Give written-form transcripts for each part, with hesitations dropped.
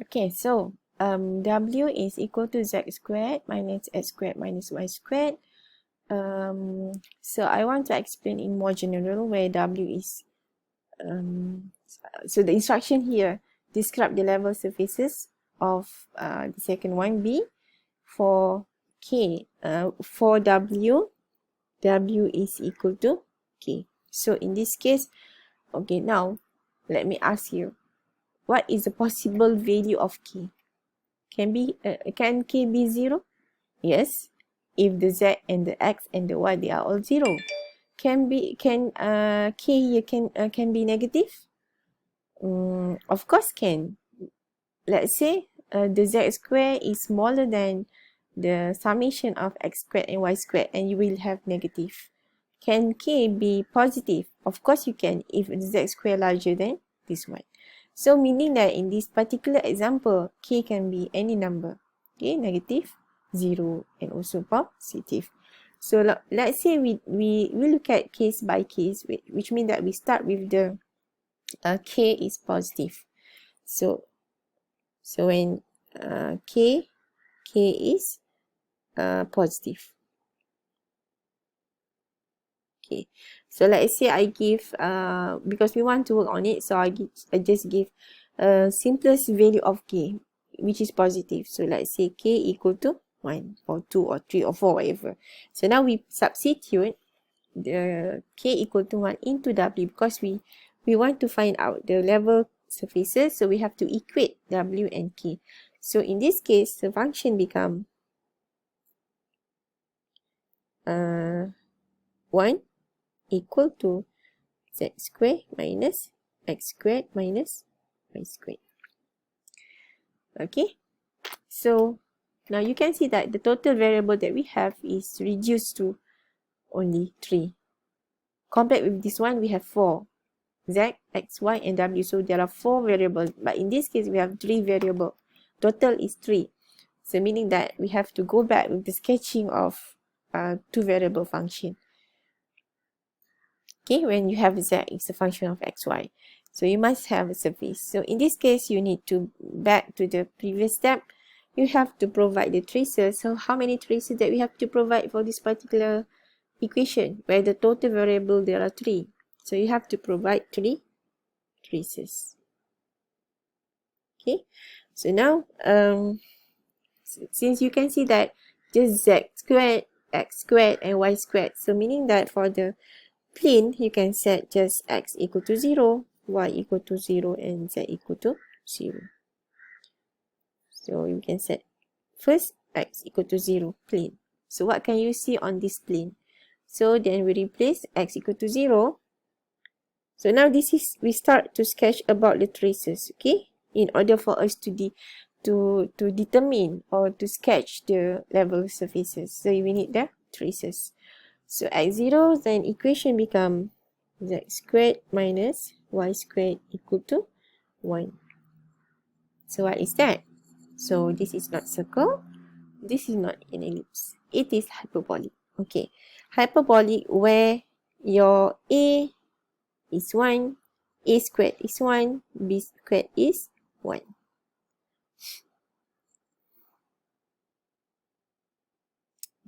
Okay, so W is equal to Z squared minus X squared minus Y squared. So I want to explain in more general where W is. So the instruction here, describe the level surfaces of the second one. B, for K, for W is equal to K. So in this case, okay, now let me ask you, what is the possible value of K? Can K be 0? Yes. If the Z and the X and the Y, they are all 0. Can K here can be negative? Of course can. Let's say the Z square is smaller than the summation of X squared and Y squared, and you will have negative. Can K be positive? Of course you can, if the Z square larger than this one. So meaning that in this particular example, K can be any number. Okay, negative, 0, and also positive. So let's say we look at case by case, which means that we start with the K is positive. So when K is positive. Okay, so let's say I give, because we want to work on it, so I just give simplest value of K, which is positive. So let's say K equal to 1 or 2 or 3 or 4, whatever. So now we substitute the K equal to 1 into W, because we want to find out the level surfaces, so we have to equate W and K. So in this case, the function become 1 equal to Z squared minus X squared minus Y squared. Okay, so now you can see that the total variable that we have is reduced to only 3. Compared with this one, we have 4. Z, X, Y, and W. So there are 4 variables, but in this case we have 3 variables. Total is 3. So meaning that we have to go back with the sketching of 2 variable function. Okay, when you have Z, it's a function of X, Y. So you must have a surface. So in this case, you need to back to the previous step. You have to provide the traces. So how many traces that we have to provide for this particular equation, where the total variable there are 3. So you have to provide 3 traces. Okay, so now since you can see that just Z squared, X squared, and Y squared, so meaning that for the plane you can set just X equal to 0, Y equal to 0, and Z equal to 0. So you can set first X equal to 0 plane. So what can you see on this plane? So then we replace X equal to 0. So now this is, we start to sketch about the traces, okay? In order for us to determine or to sketch the level surfaces. So we need the traces. So x0, then equation become Z squared minus Y squared equal to 1. So what is that? So this is not circle. This is not an ellipse. It is hyperbolic. Okay. Hyperbolic where your A is 1, A squared is 1, B squared is 1.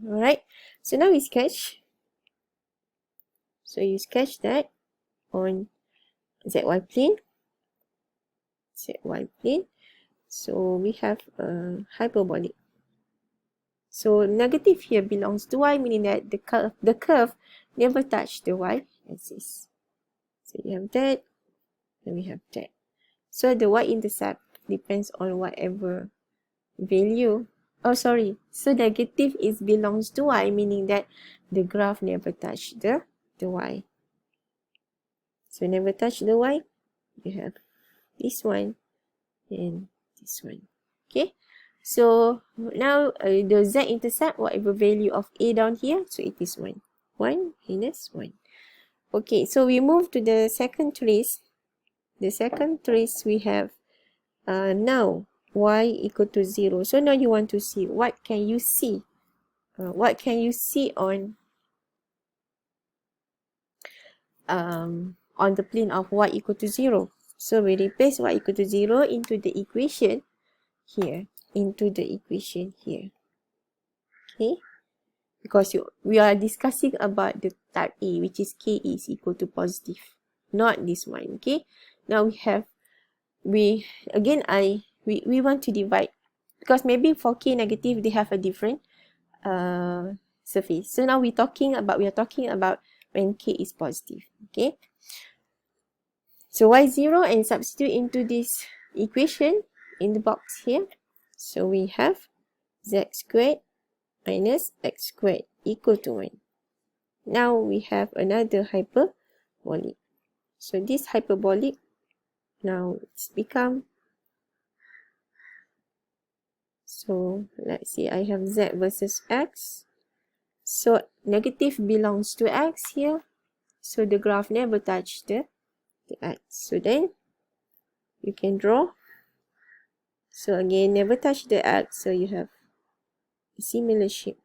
Alright, so now we sketch. So you sketch that on ZY plane. ZY plane. So we have a hyperbolic. So negative here belongs to Y, meaning that the curve never touch the Y axis. So you have that, and we have that. So the y-intercept depends on whatever value. Oh, sorry. So negative is belongs to y, meaning that the graph never touch the y. So never touch the y. You have this one and this one. Okay. So now the z-intercept, whatever value of a down here, so it is 1. 1 minus 1. Okay, so we move to the second trace. The second trace we have now y equal to 0. So now you want to see what can you see. What can you see on the plane of y equal to 0. So we replace y equal to 0 into the equation. here into the equation here. Okay, because we are discussing about the type A, which is k is equal to positive, not this one. Okay, now we want to divide, because maybe for k negative they have a different surface. So now we are talking about when k is positive. Okay, so y0, and substitute into this equation in the box here. So we have z squared minus x squared equal to 1. Now we have another hyperbolic. So this hyperbolic, now it's become, so let's see, I have z versus x. So negative belongs to x here. So the graph never touched the x. So then you can draw. So again, never touch the x. So you have a similar shape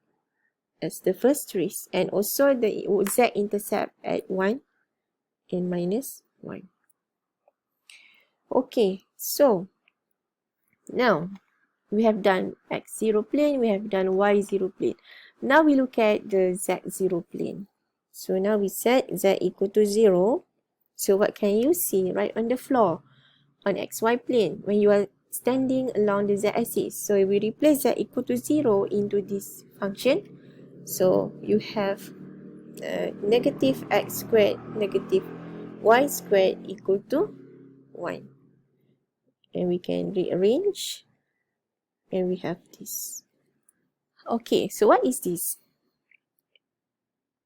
as the first trace. And also the z-intercept at 1 and minus 1. Okay, so now we have done x0 plane, we have done y0 plane. Now we look at the z0 plane. So now we set z equal to 0. So what can you see right on the floor on xy plane when you are standing along the z-axis? So we replace z equal to 0 into this function. So you have negative x squared negative y squared equal to 1. And we can rearrange, and we have this. Okay, so what is this?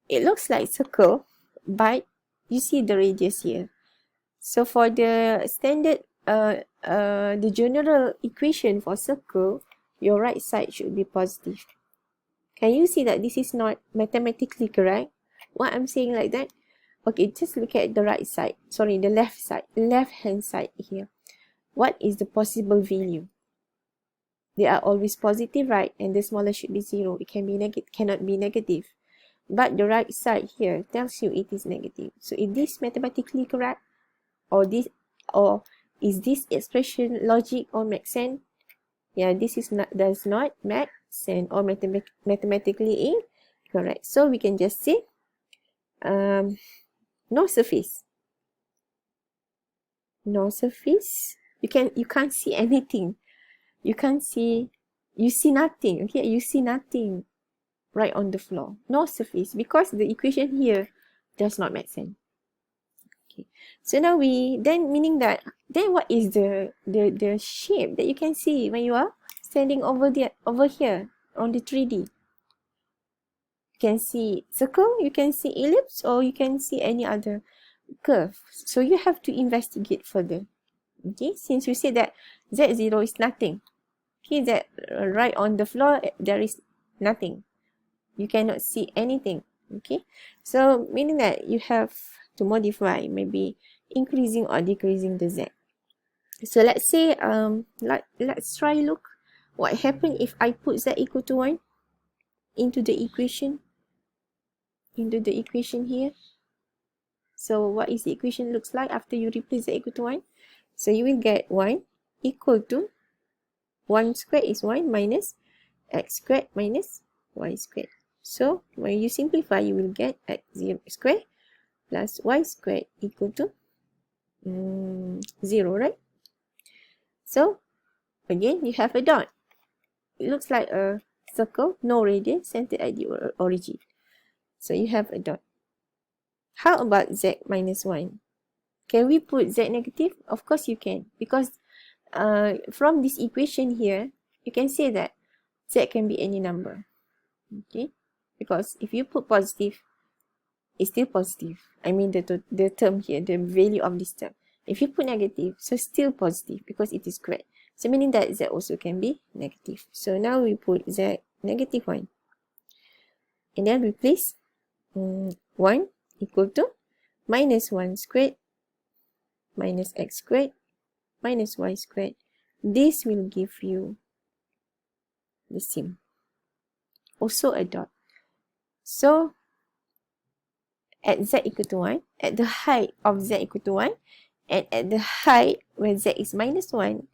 It looks like circle, but you see the radius here. So for the standard, the general equation for circle, your right side should be positive. Can you see that this is not mathematically correct? What I'm saying like that? Okay, just look at the right side. Sorry, the left side, left-hand side here. What is the possible value? They are always positive, right? And the smaller should be 0. It can be cannot be negative. But the right side here tells you it is negative. So is this mathematically correct? Or is this expression logic or make sense? Yeah, this is does not make sense or mathematically incorrect. So we can just say no surface. No surface. You can't see anything. You see nothing. Okay, you see nothing right on the floor. No surface, because the equation here does not make sense. Okay, so now meaning that what is the shape that you can see when you are standing over here on the 3D? You can see circle, you can see ellipse, or you can see any other curve. So you have to investigate further. Okay, since you say that z0 is nothing. Okay, that right on the floor there is nothing. You cannot see anything. Okay, so meaning that you have to modify, maybe increasing or decreasing the z. So let's say let's try look what happen if I put z equal to 1 into the equation here. So what is the equation looks like after you replace z equal to 1? So you will get 1 equal to 1 squared is 1 minus x squared minus y squared. So when you simplify, you will get x0 squared plus y squared equal to 0, right? So again, you have a dot. It looks like a circle, no radius, centered at the origin. So you have a dot. How about z minus 1? Can we put z negative? Of course you can, because from this equation here, you can say that z can be any number. Okay, because if you put positive, it's still positive. I mean the term here, the value of this term. If you put negative, so still positive because it is squared. So meaning that z also can be negative. So now we put z negative 1. And then replace 1 equal to minus 1 squared minus x squared minus y squared. This will give you the same. Also a dot. So at z equal to 1, at the height of z equal to 1, and at the height when z is minus 1,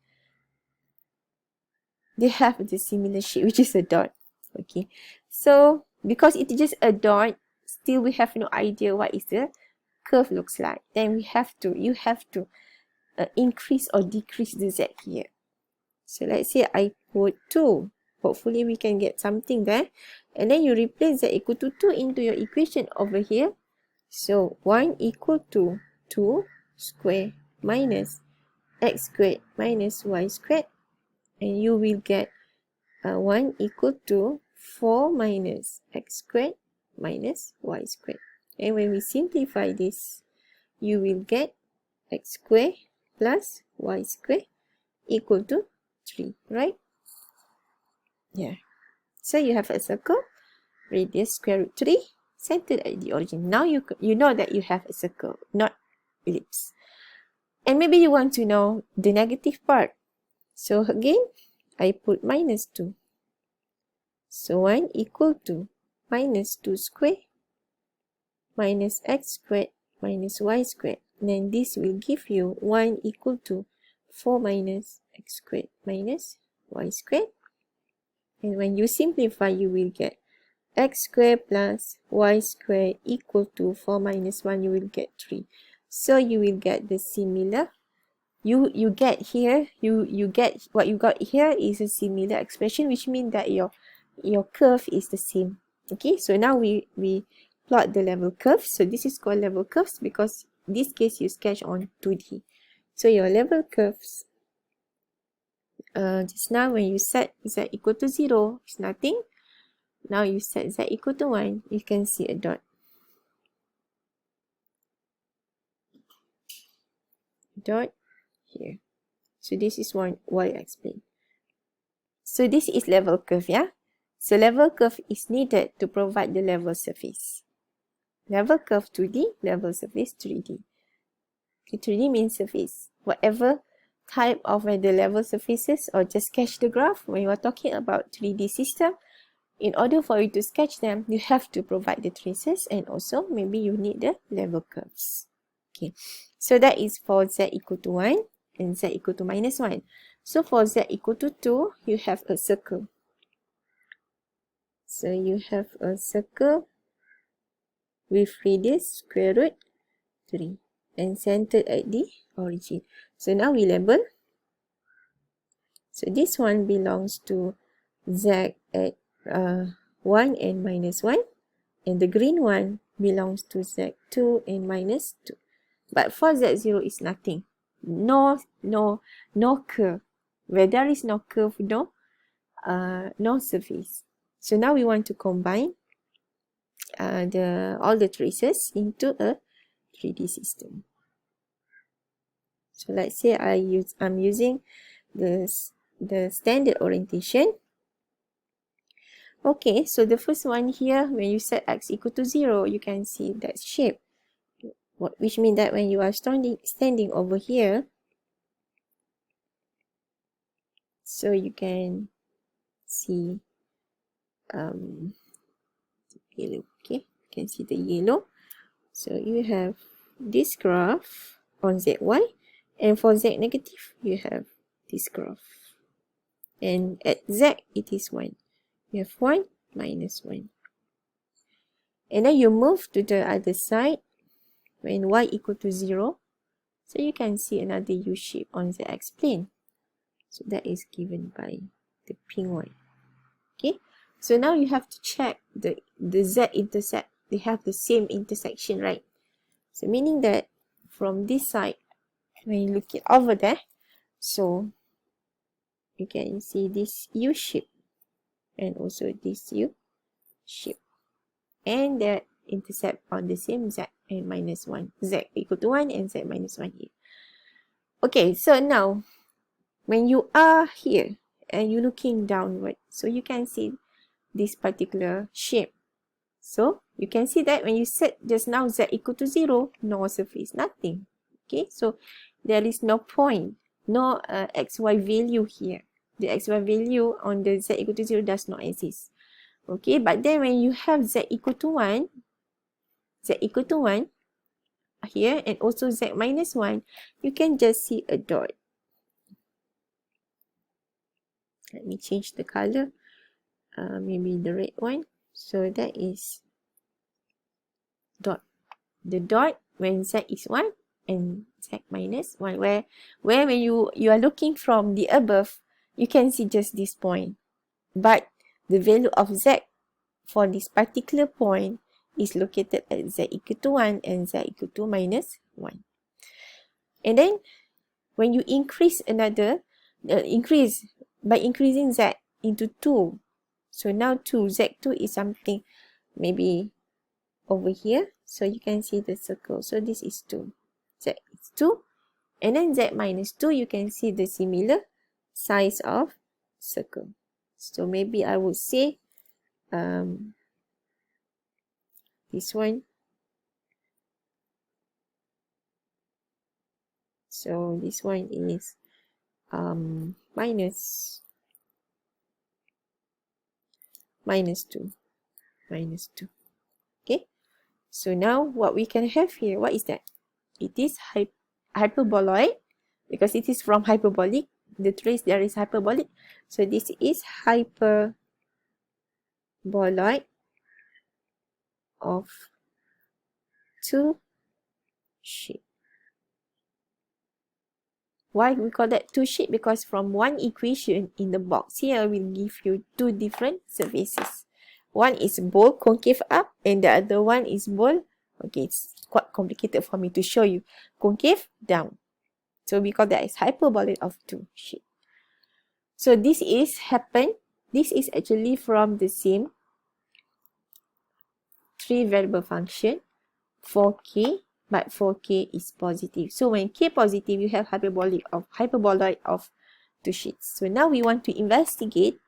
they have the similar shape, which is a dot. Okay, so because it is just a dot, still we have no idea what is the curve looks like. Then you have to increase or decrease the z here. So let's say I put 2. Hopefully we can get something there. And then you replace z equal to 2 into your equation over here. So 1 equal to 2 square minus x squared minus y squared. And you will get 1 equal to 4 minus x squared minus y squared. And when we simplify this, you will get x squared plus y squared equal to 3, right? Yeah. So you have a circle, radius square root 3, centered at the origin. Now you know that you have a circle, not ellipse. And maybe you want to know the negative part. So again, I put minus 2. So 1 equal to minus 2 squared minus x squared minus y squared. Then this will give you 1 equal to 4 minus x squared minus y squared. And when you simplify, you will get x squared plus y squared equal to 4 minus 1, you will get 3. So you will get the similar. You get here, you get what you got here is a similar expression, which means that your curve is the same. Okay, so now we plot the level curve. So this is called level curves because in this case you sketch on 2D. So your level curves, just now when you set z equal to 0, it's nothing. Now you set z equal to 1, you can see a dot. Dot here. So this is what I explained. So this is level curve, yeah? So level curve is needed to provide the level surface. Level curve 2D, level surface 3D. Okay, 3D means surface. Whatever type of the level surfaces, or just sketch the graph. When you are talking about 3D system, in order for you to sketch them, you have to provide the traces, and also maybe you need the level curves. Okay, so that is for z equal to 1 and z equal to minus 1. So for z equal to 2, you have a circle. So you have a circle with radius square root 3 and centered at the origin. So now we label. So this one belongs to z at 1 and minus 1, and the green one belongs to z2 and minus 2. But for z0 is nothing. No curve. Where there is no curve, no surface. So now we want to combine all the traces into a 3D system. So let's say I'm using the standard orientation. Okay, so the first one here, when you set x equal to 0, you can see that shape. Which means that when you are standing over here, so you can see yellow. Okay, you can see the yellow. So you have this graph on zy, and for z negative, you have this graph. And at z, it is 1. You have 1 minus 1. And then you move to the other side when y equal to 0. So you can see another U shape on the x-plane. So that is given by the pink one. Okay. So now you have to check the z-intercept. They have the same intersection, right? So meaning that from this side, when you look it over there, so you can see this U shape and also this U shape. And they intercept on the same z and minus 1. Z equal to 1 and z minus 1 here. Okay, so now when you are here and you're looking downward, so you can see this particular shape. So you can see that when you set just now z equal to 0, no surface, nothing. Okay, so there is no point, no xy value here. The xy value on the z equal to 0 does not exist. Okay, but then when you have z equal to 1 here and also z minus 1, you can just see a dot. Let me change the color. Maybe the red one. So that is dot. The dot when z is 1 and z minus 1. Where when you are looking from the above, you can see just this point. But the value of z for this particular point is located at z equal to 1 and z equal to minus 1. And then when you increase another, increase by increasing z into 2. So now 2, z2 is something maybe over here. So you can see the circle. So this is 2. Z is 2. And then z minus 2, you can see the similar size of circle. So maybe I would say this one. So this one is minus 2. Okay. So now what we can have here, what is that? It is hyperboloid, because it is from hyperbolic. The trace there is hyperbolic. So this is hyperboloid of 2 sheet. Why we call that 2 sheet? Because from one equation in the box here will give you 2 different surfaces. One is bowl concave up and the other one is bowl. Okay, it's quite complicated for me to show you. Concave down. So we call that as hyperboloid of 2 sheet. So this is actually from the same 3 variable function for k, but for k is positive. So when k positive, you have hyperboloid of 2 sheets. So now we want to investigate.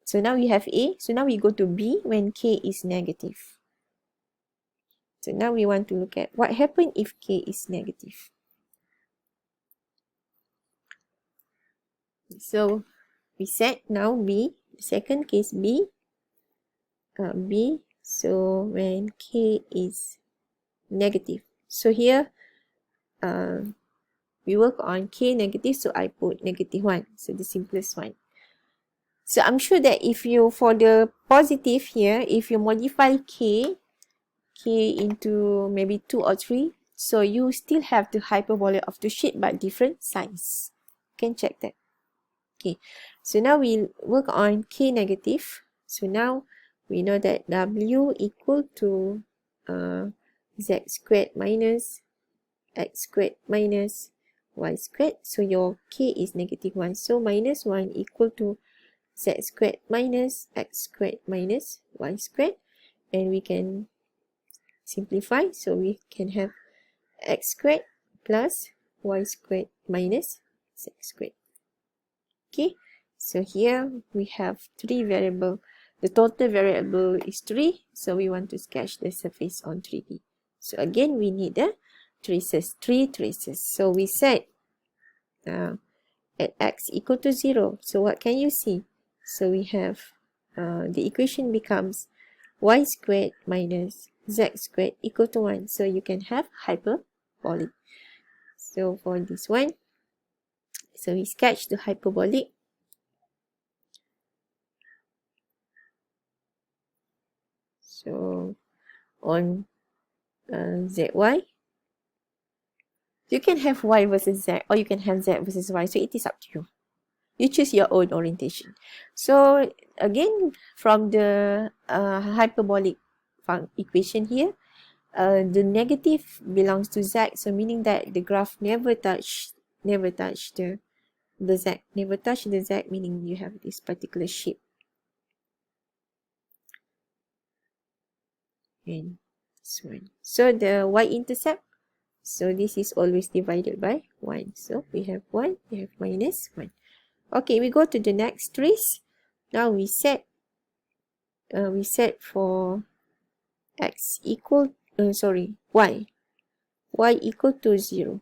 So now we have A. So now we go to B when k is negative. So now we want to look at what happens if k is negative. So we set now B, second case B. So when k is negative. So here we work on k negative, so I put -1. So the simplest one. So I'm sure that if you, for the positive here, if you modify k into maybe 2 or 3, so you still have the hyperboloid of the sheet but different size. You can check that. Okay, so now we work on k negative. So now we know that w equal to z squared minus x squared minus y squared. So your k is -1. So -1 equal to z squared minus x squared minus y squared. And we can simplify. So we can have x squared plus y squared minus z squared. Okay, so here we have 3 variables. The total variable is 3. So we want to sketch the surface on 3D. So again, we need the traces, 3 traces. So we set at x equal to 0. So what can you see? So we have the equation becomes y squared minus z squared equal to 1. So you can have hyperbolic. So for this one, so we sketch the hyperbolic. So on zy, you can have y versus z, or you can have z versus y. So it is up to you. You choose your own orientation. So again, from the hyperbolic equation here, the negative belongs to z. So meaning that the graph never touch the z. Never touch the z, meaning you have this particular shape. And this one. So the y-intercept, so this is always divided by 1. So we have 1, we have -1. Okay, we go to the next trace. Now we set for x equal, y equal to 0.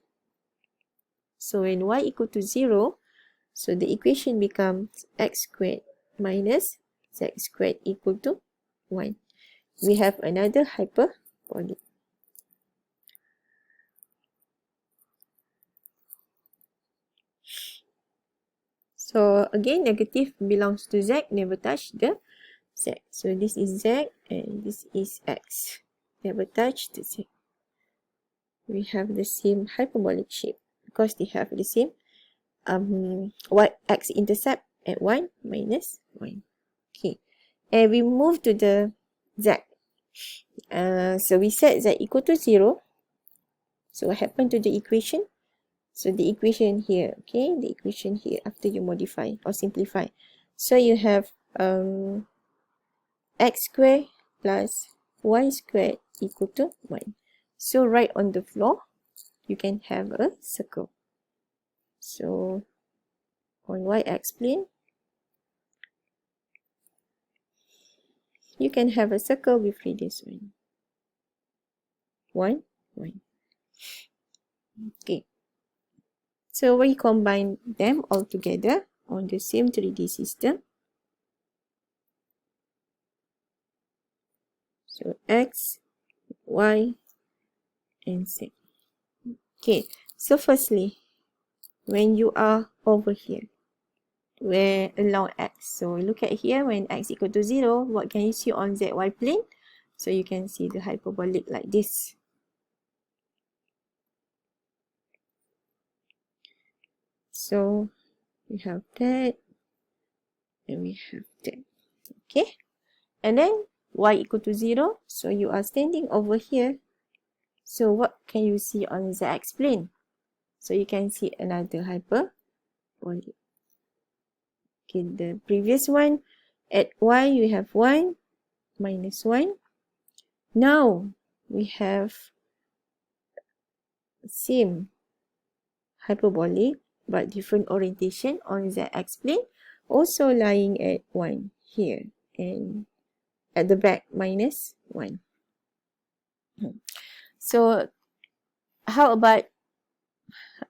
So when y equal to 0, so the equation becomes x squared minus z squared equal to 1. We have another hyperbolic. So So again, negative belongs to z, never touch the z. So this is z and this is x. Never touch the z. We have the same hyperbolic shape because they have the same x-intercept at 1 minus 1. Okay, and we move to the z. So we set z equal to 0. So what happened to the equation? So the equation here, okay, the equation here after you modify or simplify. So you have x squared plus y squared equal to 1. So right on the floor, you can have a circle. So on y-axis plane, you can have a circle with radius 1. 1, 1. Okay. So we combine them all together on the same 3D system. So x, y, and z. Okay. So firstly, when you are over here, where along x. So look at here, when x equal to 0, what can you see on zy plane? So you can see the hyperbolic like this. So we have that, and we have that. Okay, and then y equal to 0. So you are standing over here. So what can you see on z-axis plane? So you can see another hyperbolic. Okay, the previous one, at y you have 1 minus 1. Now we have same hyperbolic but different orientation on z-axis plane, also lying at 1 here and at the back minus 1. So how about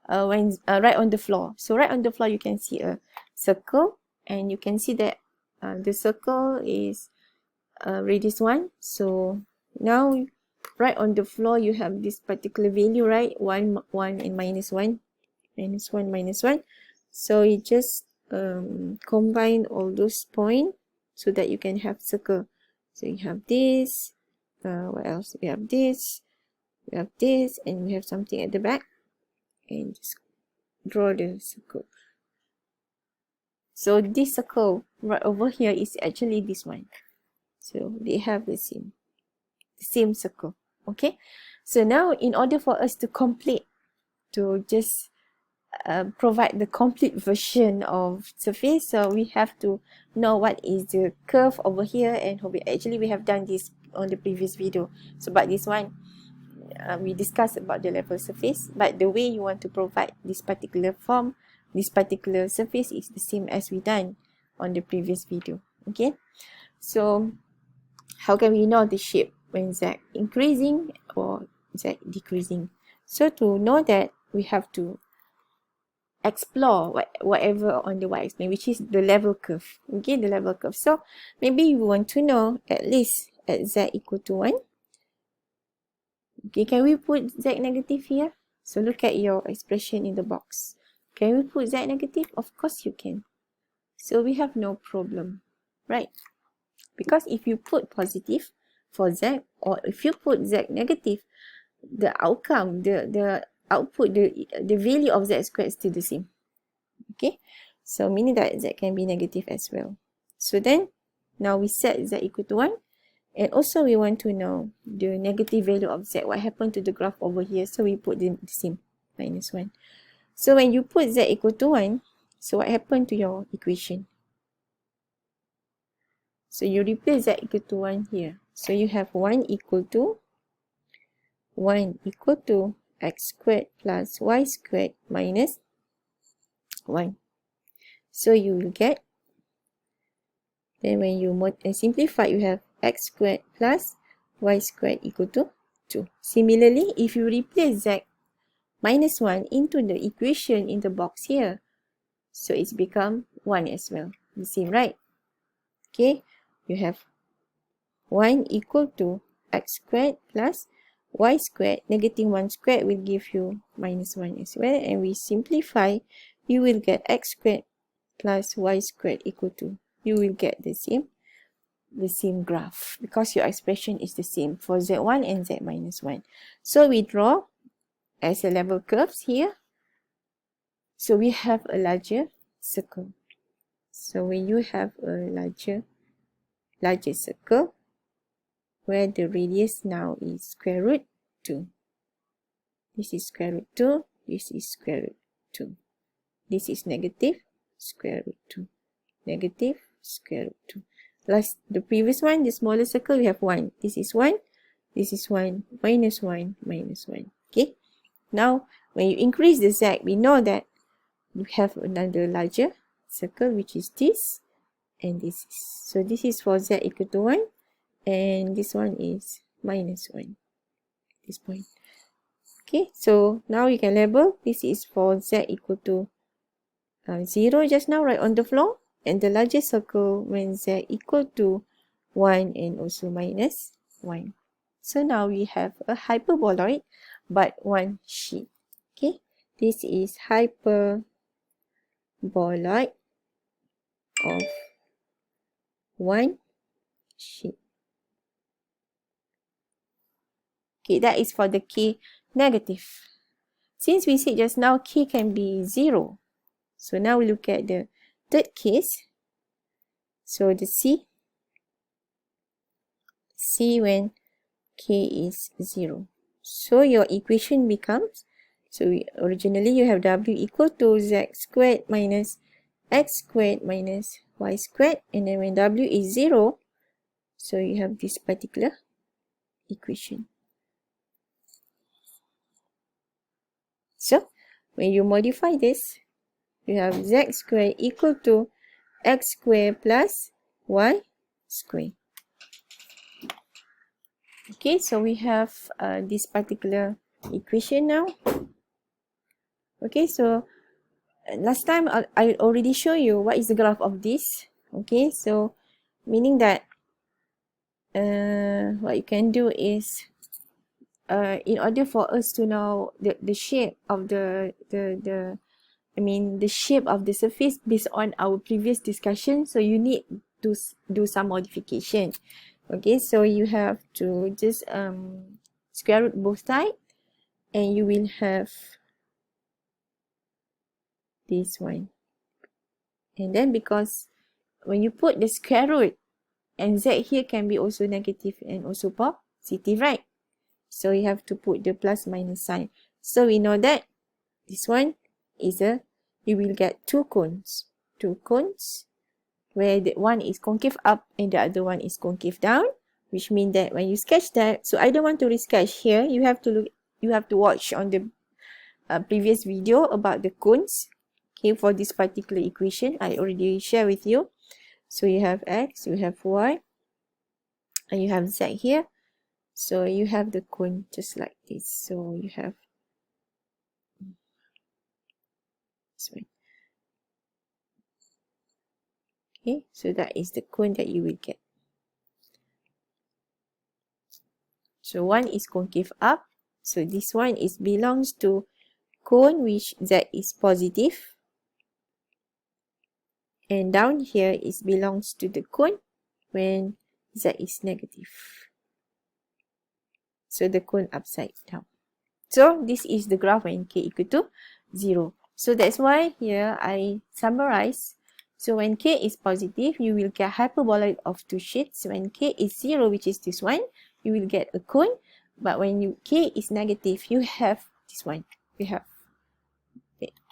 when right on the floor? So right on the floor you can see a circle, and you can see that the circle is radius 1. So now right on the floor you have this particular value, right? 1, 1 and minus 1. Minus 1, minus 1. So you just combine all those points so that you can have circle. So you have this, what else? We have this, we have this, and we have something at the back, and just draw the circle. So this circle right over here is actually this one. So they have the same circle. Okay, so now in order for us to complete, to just provide the complete version of surface, so we have to know what is the curve over here, and actually we have done this on the previous video. So but this one we discussed about the level surface, but the way you want to provide this particular form, this particular surface is the same as we done on the previous video. Okay, so how can we know the shape when z increasing or z decreasing? So to know that, we have to explore whatever on the y-axis plane, which is the level curve. Okay, the level curve. So maybe you want to know at least at z equal to 1. Okay, can we put z negative here? So look at your expression in the box. Can we put z negative? Of course you can. So we have no problem, right? Because if you put positive for z, or if you put z negative, the outcome, the output, the value of z squared is still the same. Okay, so meaning that z can be negative as well. So then now we set z equal to 1, and also we want to know the negative value of z. What happened to the graph over here? So we put the same, minus 1. So when you put z equal to 1, so what happened to your equation? So you replace z equal to 1 here. So you have 1 equal to x squared plus y squared minus 1. So you will get, then when you simplify, you have x squared plus y squared equal to 2. Similarly, if you replace z minus 1 into the equation in the box here, so it's become 1 as well. The same, right? Okay, you have 1 equal to x squared plus y squared. Negative 1 squared will give you minus 1 as well. And we simplify, you will get x squared plus y squared equal to, you will get the same graph because your expression is the same for z1 and z minus 1. So we draw as a level curves here. So we have a larger circle. So when you have a larger circle where the radius now is square root 2. This is square root 2. This is square root 2. This is negative square root 2. Negative square root 2. Last, the previous one, the smaller circle, we have 1. This is 1. This is 1. Minus 1. Minus 1. Okay. Now, when you increase the z, we know that you have another larger circle, which is this. And this is. So, this is for z equal to 1. And this one is minus 1. At this point. Okay. So, now you can label. This is for z equal to 0 just now, right on the floor. And the largest circle when z equal to 1 and also minus 1. So now we have a hyperboloid but one sheet. Okay, this is hyperboloid of one sheet. Okay, that is for the k negative. Since we said just now k can be 0. So now we look at the third case. So the C when k is 0. So your equation becomes, so originally you have w equal to z squared minus x squared minus y squared, and then when w is 0, so you have this particular equation. So when you modify this, you have z squared equal to x squared plus y squared. Okay, so we have this particular equation now. Okay, so last time I already show you what is the graph of this. Okay, so meaning that what you can do is in order for us to know the shape of the shape of the surface based on our previous discussion, so you need to do some modification. Okay, so you have to just square root both sides, and you will have this one. And then because when you put the square root, and z here can be also negative and also positive, right? So you have to put the plus minus sign. So we know that this one is you will get two cones. Two cones where the one is concave up and the other one is concave down, which means that when you sketch that, so I don't want to resketch here. You have to watch on the previous video about the cones. Okay, for this particular equation, I already share with you. So you have x, you have y, and you have z here. So you have the cone just like this. So you have this one. Okay, so that is the cone that you will get. So one is concave up. So this one belongs to cone which z is positive. And down here belongs to the cone when z is negative. So the cone upside down. So this is the graph when k equal to 0. So that's why here I summarize. So when k is positive, you will get hyperboloid of two sheets. When k is 0, which is this one, you will get a cone. But when k is negative, you have this one. You have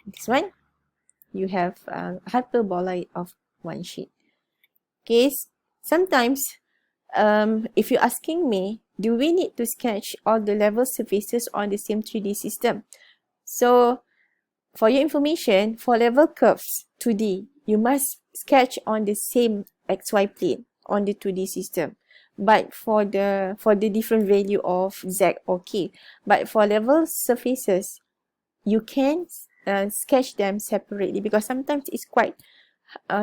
this one. You have hyperboloid of one sheet. Okay, sometimes if you're asking me, do we need to sketch all the level surfaces on the same 3D system? So for your information, for level curves 2D, you must sketch on the same XY plane on the 2D system. But for the different value of Z or K. But for level surfaces, you can sketch them separately because sometimes it's quite,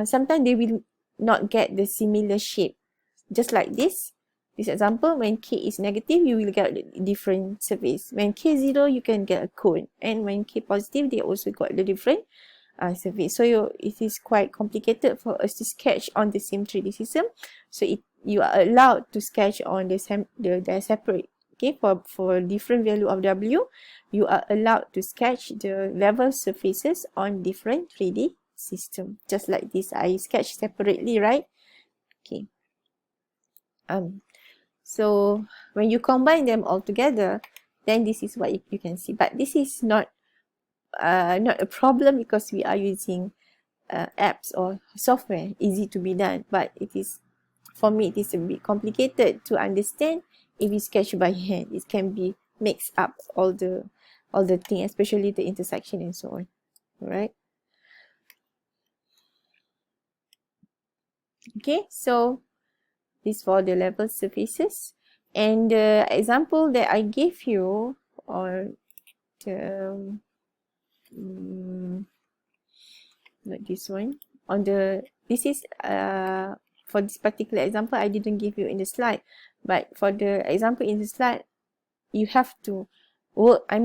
sometimes they will not get the similar shape. Just like this example, when k is negative, you will get a different surface. When k is 0, you can get a cone. And when k positive, they also got the different surface. So it is quite complicated for us to sketch on the same 3D system. So you are allowed to sketch on the separate. Okay, for different value of W, you are allowed to sketch the level surfaces on different 3D system. Just like this, I sketch separately, right? Okay. So when you combine them all together, then this is what you can see. But this is not a problem because we are using apps or software, easy to be done. But it is, for me, it is a bit complicated to understand if you sketch by hand. It can be mixed up all the things, especially the intersection and so on. Alright. Okay, so this for the level surfaces. And the example that I gave you on the not this one, on the, this is for this particular example I didn't give you in the slide, but for the example in the slide you have to work. I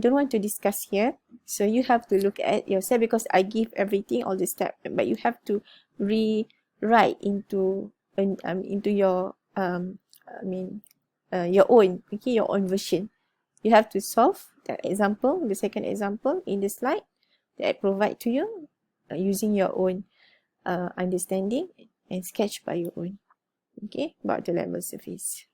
don't want to discuss here, so you have to look at yourself because I give everything, all the steps, but you have to rewrite into your your own, okay, your own version. You have to solve the example, the second example in the slide that I provide to you using your own understanding and sketch by your own, okay, about the level surface.